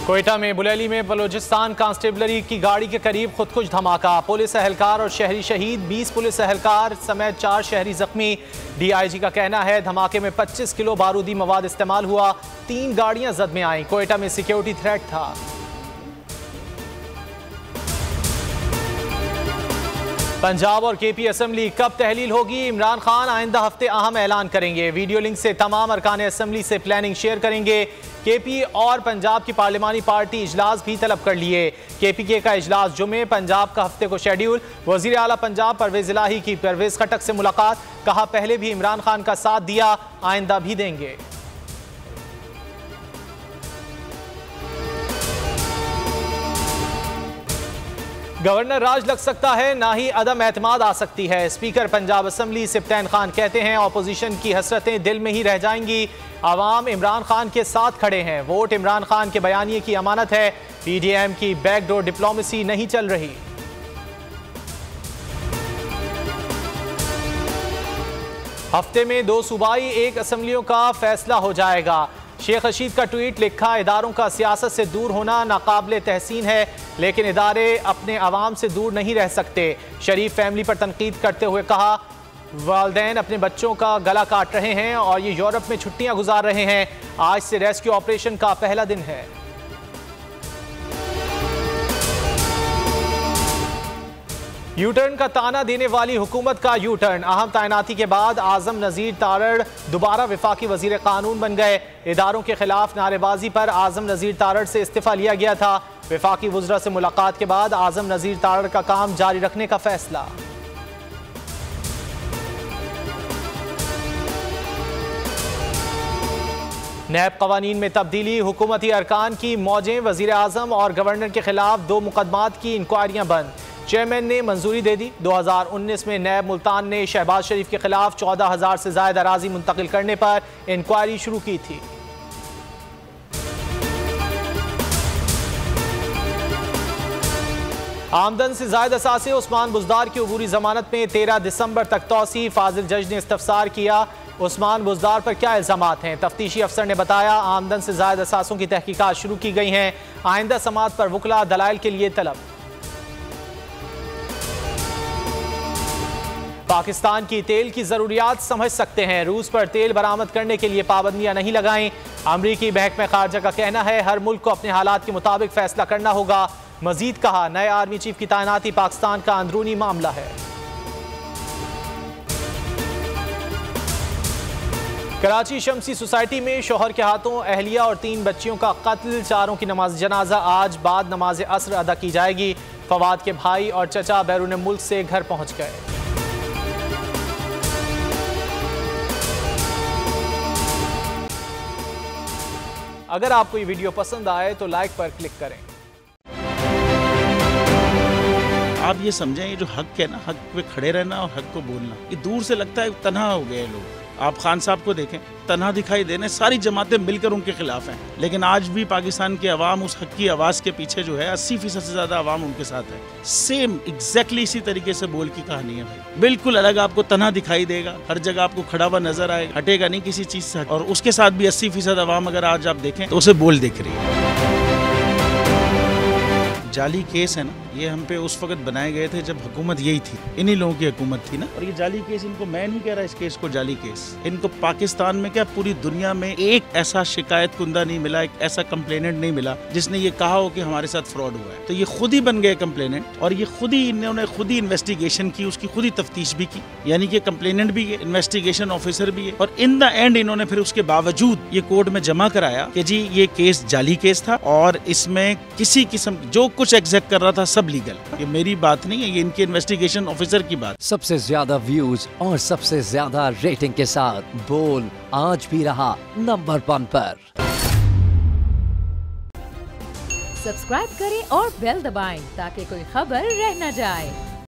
कोयटा में बुलैली में बलोचिस्तान कांस्टेबलरी की गाड़ी के करीब खुदकुश धमाका। पुलिस एहलकार और शहरी शहीद, 20 पुलिस एहलकार समेत 4 शहरी जख्मी। डीआईजी का कहना है धमाके में 25 किलो बारूदी मवाद इस्तेमाल हुआ, 3 गाड़ियां जद में आईं। कोयटा में सिक्योरिटी थ्रेट था। पंजाब और केपी असेंबली कब तहलील होगी? इमरान खान आइंदा हफ्ते अहम ऐलान करेंगे। वीडियो लिंक से तमाम अरकान असेंबली से प्लानिंग शेयर करेंगे। केपी और पंजाब की पार्लिमानी पार्टी इजलास भी तलब कर लिए। केपीके का इजलास जुमे, पंजाब का हफ्ते को शेड्यूल। वजीर आला पंजाब परवेज इलाही की परवेज खटक से मुलाकात, कहा पहले भी इमरान खान का साथ दिया, आइंदा भी देंगे। गवर्नर राज लग सकता है, ना ही अदम एतमाद आ सकती है। स्पीकर पंजाब असेंबली सिब्तैन खान कहते हैं ऑपोजिशन की हसरतें दिल में ही रह जाएंगी। आवाम इमरान खान के साथ खड़े हैं, वोट इमरान खान के बयानिए की अमानत है। पीडीएम की बैकडोर डिप्लोमेसी नहीं चल रही। हफ्ते में 2 सूबाई 1 असेंबलियों का फैसला हो जाएगा। शेख रशीद का ट्वीट, लिखा इदारों का सियासत से दूर होना नाकाबिले तहसीन है, लेकिन इदारे अपने अवाम से दूर नहीं रह सकते। शरीफ फैमिली पर तनकीद करते हुए कहा वालिदैन अपने बच्चों का गला काट रहे हैं और ये यूरोप में छुट्टियां गुजार रहे हैं। आज से रेस्क्यू ऑपरेशन का पहला दिन है। यूटर्न का ताना देने वाली हुकूमत का यूटर्न। अहम तैनाती के बाद आजम नजीर तारड़ दोबारा वफाकी वजीर कानून बन गए। इदारों के खिलाफ नारेबाजी पर आजम नजीर तारड़ से इस्तीफा लिया गया था। वफाकी वज़रा से मुलाकात के बाद आजम नजीर तारड़ का काम जारी रखने का फैसला। नैब कवानीन में तब्दीली, हुकूमती अरकान की मौजें। वजीर आजम और गवर्नर के खिलाफ 2 मुकदमात की इंक्वायरियां बंद। चेयरमैन ने मंजूरी दे दी। 2019 में नैब मुल्तान ने शहबाज शरीफ के खिलाफ 14,000 से ज्यादा अराजी मुंतकिल करने पर इंक्वायरी शुरू की थी। आमदन से जायद असासे उस्मान बुजदार की अबूरी जमानत में 13 दिसंबर तक तौसी। फाजिल जज ने इस्तफसार किया, उस्मान बुजदार पर क्या इल्जामात हैं? तफ्तीशी अफसर ने बताया आमदन से जायद असासों की तहकीकात शुरू की गई हैं। आइंदा समात पर वकला दलाइल के लिए तलब। पाकिस्तान की तेल की जरूरियात समझ सकते हैं, रूस पर तेल बरामद करने के लिए पाबंदियां नहीं लगाएं। अमरीकी महकमा खारजा का कहना है हर मुल्क को अपने हालात के मुताबिक फैसला करना होगा। मजीद कहा नए आर्मी चीफ की तैनाती पाकिस्तान का अंदरूनी मामला है। कराची शमसी सोसाइटी में शौहर के हाथों अहलिया और 3 बच्चियों का कत्ल। 4 की नमाज जनाजा आज बाद नमाज असर अदा की जाएगी। फवाद के भाई और चचा बैरून मुल्क से घर पहुंच गए। अगर आपको ये वीडियो पसंद आए तो लाइक पर क्लिक करें। आप ये समझें, ये जो हक है ना, हक पे खड़े रहना और हक को बोलना, ये दूर से लगता है तन्हा हो गए लोग। आप खान साहब को देखें, तन्हा दिखाई देने, सारी जमातें मिलकर उनके खिलाफ हैं, लेकिन आज भी पाकिस्तान की आवाम उस हक की आवाज़ के पीछे जो है 80% से ज़्यादा आवाम उनके साथ है। सेम एग्जैक्टली इसी तरीके से बोल की कहानी है भाई। बिल्कुल अलग आपको तन्हा दिखाई देगा, हर जगह आपको खड़ा हुआ नजर आएगा, हटेगा नहीं किसी चीज़ से। और उसके साथ भी 80% आवाम अगर आज आप देखें तो उसे बोल दिख रही है। जाली केस है ना, ये हम पे उस वक्त बनाए गए थे जब हुकूमत यही थी, इन्हीं लोगों की हुकूमत थी ना। और ये जाली केस, इनको मैं नहीं कह रहा इस केस को जाली केस, इनको पाकिस्तान में क्या पूरी दुनिया में एक ऐसा शिकायत कुंदा नहीं मिला, एक ऐसा कंप्लेनेंट नहीं मिला जिसने ये कहा हो कि हमारे साथ फ्रॉड हुआ है। तो ये खुद ही बन गए कंप्लेनेंट और ये खुद ही इन्होंने खुद ही इन्वेस्टिगेशन की, उसकी खुद ही तफ्तीश भी की, यानी कि कंप्लेनेंट भी है, इन्वेस्टिगेशन ऑफिसर भी है। और इन द एंड इन्होंने फिर उसके बावजूद ये कोर्ट में जमा कराया कि जी ये केस जाली केस था और इसमें किसी किस्म जो कुछ एग्जैक्ट कर रहा था सब लीगल। ये मेरी बात नहीं है, ये इनके इन्वेस्टिगेशन ऑफिसर की बात। सबसे ज्यादा व्यूज और सबसे ज्यादा रेटिंग के साथ बोल आज भी रहा नंबर 1 पर। सब्सक्राइब करें और बेल दबाएं ताकि कोई खबर रह न जाए।